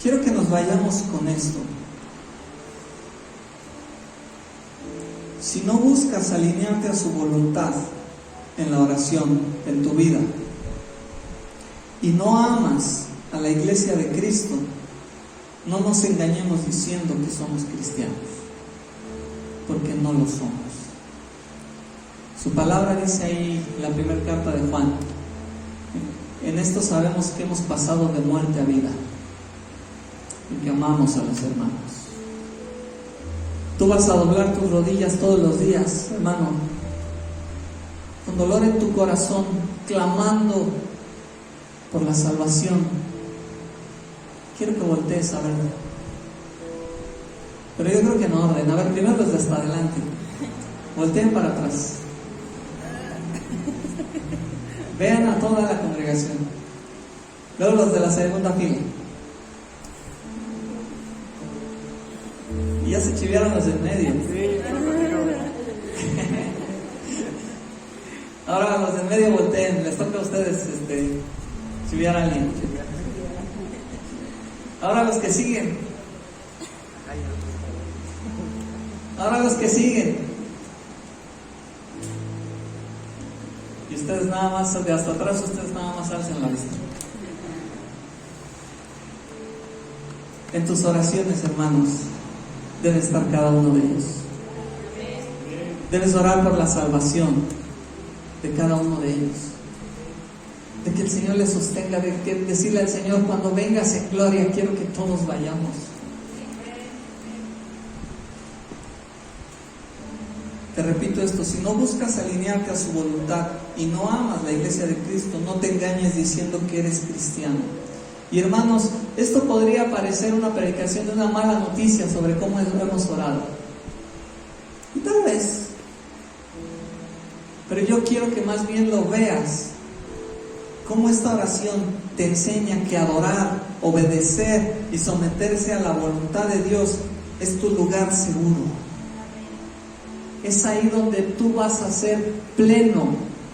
quiero que nos vayamos con esto. Si no buscas alinearte a su voluntad en la oración, en tu vida, y no amas a la iglesia de Cristo, no nos engañemos diciendo que somos cristianos, porque no lo somos. Su palabra dice ahí en la primera carta de Juan: en esto sabemos que hemos pasado de muerte a vida y que amamos a los hermanos. Tú vas a doblar tus rodillas todos los días, hermano, con dolor en tu corazón, clamando por la salvación. Quiero que voltees a verlo, pero yo creo que en orden. A ver, primero los de hasta adelante, volteen para atrás, vean a toda la congregación, luego los de la segunda fila, y ya se chiviaron los del medio. Ahora los del medio volteen, les toca a ustedes chiviar a alguien. Ahora los que siguen. Ahora los que siguen. Y ustedes nada más, de hasta atrás, ustedes nada más alcen la vista. En tus oraciones, hermanos, debe estar cada uno de ellos. Debes orar por la salvación de cada uno de ellos, de que el Señor les sostenga, de que decirle al Señor: cuando vengas en gloria, quiero que todos vayamos. Te repito esto: si no buscas alinearte a su voluntad y no amas la iglesia de Cristo, no te engañes diciendo que eres cristiano. Y hermanos, esto podría parecer una predicación de una mala noticia sobre cómo hemos orado, y tal vez, pero yo quiero que más bien lo veas cómo esta oración te enseña que adorar, obedecer y someterse a la voluntad de Dios es tu lugar seguro. Es ahí donde tú vas a ser pleno,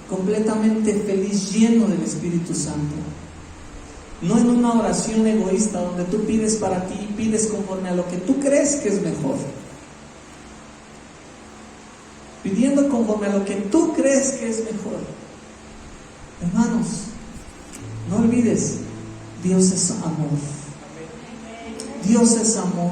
completamente feliz, lleno del Espíritu Santo. No en una oración egoísta donde tú pides para ti y pides conforme a lo que tú crees que es mejor. Pidiendo conforme a lo que tú crees que es mejor. Hermanos, no olvides, Dios es amor. Dios es amor.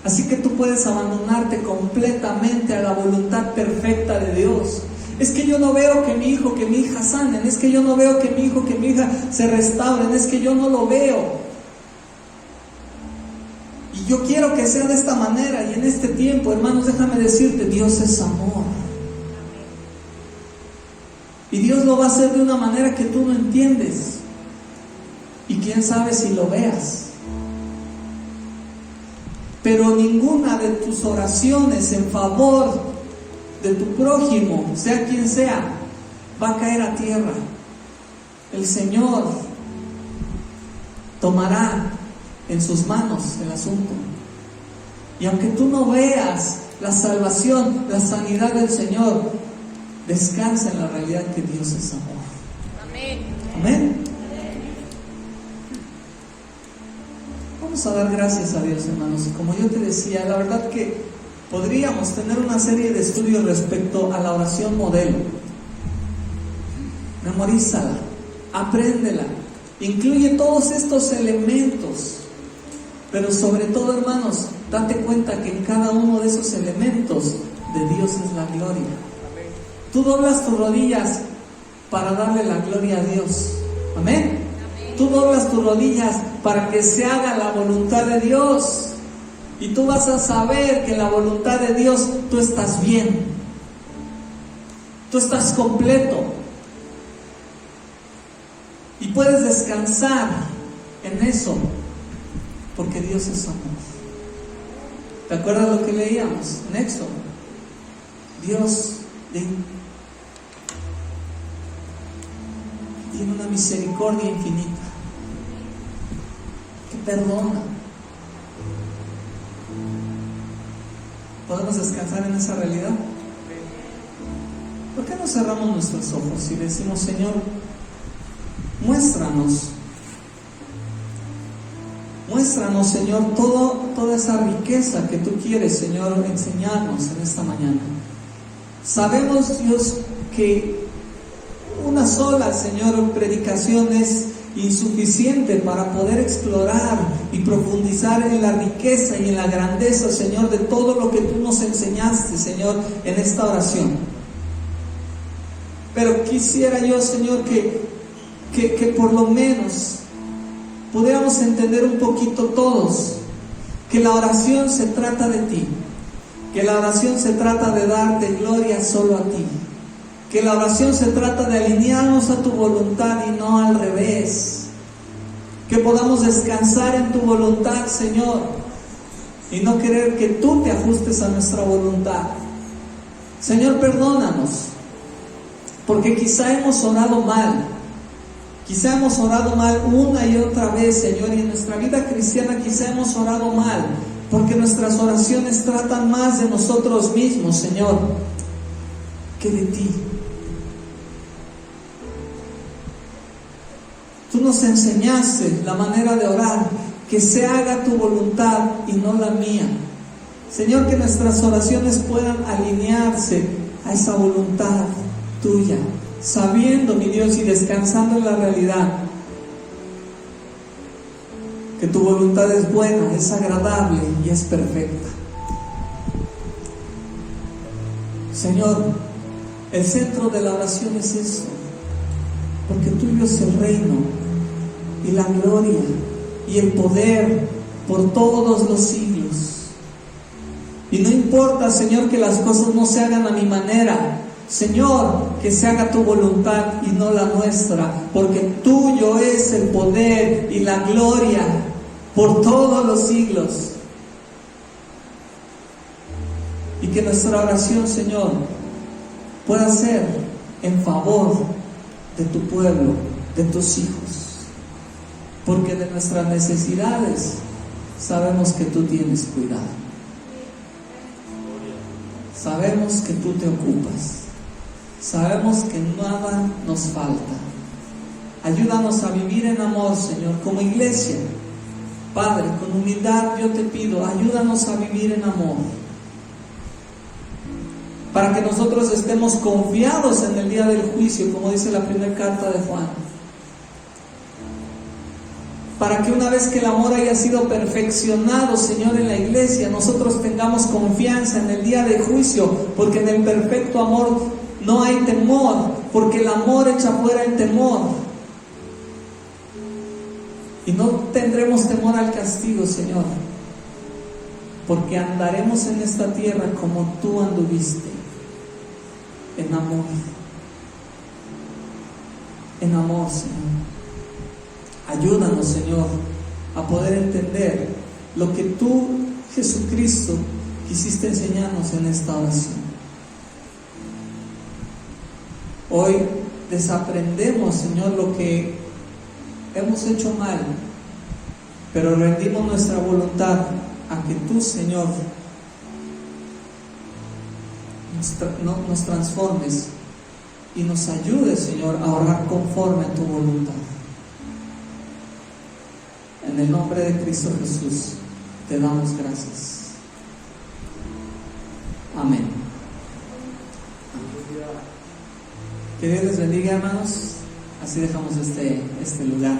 Así que tú puedes abandonarte completamente a la voluntad perfecta de Dios. Es que yo no veo que mi hijo, que mi hija sanen. Es que yo no veo que mi hijo, que mi hija se restauren. Es que yo no lo veo. Y yo quiero que sea de esta manera. Y en este tiempo, hermanos, déjame decirte, Dios es amor. Y Dios lo va a hacer de una manera que tú no entiendes. Y quién sabe si lo veas. Pero ninguna de tus oraciones en favor de tu prójimo, sea quien sea, va a caer a tierra. El Señor tomará en sus manos el asunto. Y aunque tú no veas la salvación, la sanidad del Señor, descansa en la realidad que Dios es amor. Amén. Amén. Vamos a dar gracias a Dios, hermanos. Y como yo te decía, la verdad que podríamos tener una serie de estudios respecto a la oración modelo. Memorízala, apréndela, incluye todos estos elementos. Pero sobre todo, hermanos, date cuenta que en cada uno de esos elementos de Dios es la gloria. Tú doblas tus rodillas para darle la gloria a Dios. Amén. Tú doblas tus rodillas para que se haga la voluntad de Dios. Y tú vas a saber que en la voluntad de Dios tú estás bien. Tú estás completo. Y puedes descansar en eso, porque Dios es amor. ¿Te acuerdas lo que leíamos en Éxodo? Dios tiene una misericordia infinita, que perdona. ¿Podemos descansar en esa realidad? ¿Por qué no cerramos nuestros ojos y decimos: Señor, muéstranos muéstranos, Señor, toda esa riqueza que tú quieres, Señor, enseñarnos en esta mañana. Sabemos, Dios, que una sola, Señor, predicación es insuficiente para poder explorar y profundizar en la riqueza y en la grandeza, Señor, de todo lo que tú nos enseñaste, Señor, en esta oración. Pero quisiera yo, Señor, que por lo menos pudiéramos entender un poquito todos que la oración se trata de ti, que la oración se trata de darte gloria solo a ti, que la oración se trata de alinearnos a tu voluntad y no al revés, que podamos descansar en tu voluntad, Señor, y no querer que tú te ajustes a nuestra voluntad. Señor, perdónanos, porque quizá hemos orado mal. Quizá hemos orado mal una y otra vez, Señor, y en nuestra vida cristiana quizá hemos orado mal, porque nuestras oraciones tratan más de nosotros mismos, Señor, que de ti. Tú nos enseñaste la manera de orar, que se haga tu voluntad y no la mía. Señor, que nuestras oraciones puedan alinearse a esa voluntad tuya, sabiendo, mi Dios, y descansando en la realidad que tu voluntad es buena, es agradable y es perfecta. Señor, el centro de la oración es eso, porque tuyo es el reino y la gloria y el poder por todos los siglos. Y no importa, Señor, que las cosas no se hagan a mi manera, Señor, que se haga tu voluntad y no la nuestra, porque tuyo es el poder y la gloria por todos los siglos. Y que nuestra oración, Señor, pueda ser en favor de tu pueblo, de tus hijos, porque de nuestras necesidades sabemos que tú tienes cuidado, sabemos que tú te ocupas. Sabemos que nada nos falta. Ayúdanos a vivir en amor, Señor, como iglesia. Padre, con humildad yo te pido, ayúdanos a vivir en amor, para que nosotros estemos confiados en el día del juicio, como dice la primera carta de Juan. Para que una vez que el amor haya sido perfeccionado, Señor, en la iglesia, nosotros tengamos confianza en el día del juicio, porque en el perfecto amor no hay temor, porque el amor echa fuera el temor. Y no tendremos temor al castigo, Señor, porque andaremos en esta tierra como tú anduviste, en amor. En amor, Señor. Ayúdanos, Señor, a poder entender lo que tú, Jesucristo, quisiste enseñarnos en esta oración. Hoy desaprendemos, Señor, lo que hemos hecho mal, pero rendimos nuestra voluntad a que tú, Señor, nos transformes y nos ayudes, Señor, a orar conforme a tu voluntad. En el nombre de Cristo Jesús te damos gracias. Amén. Que Dios les bendiga, hermanos. Así dejamos este lugar.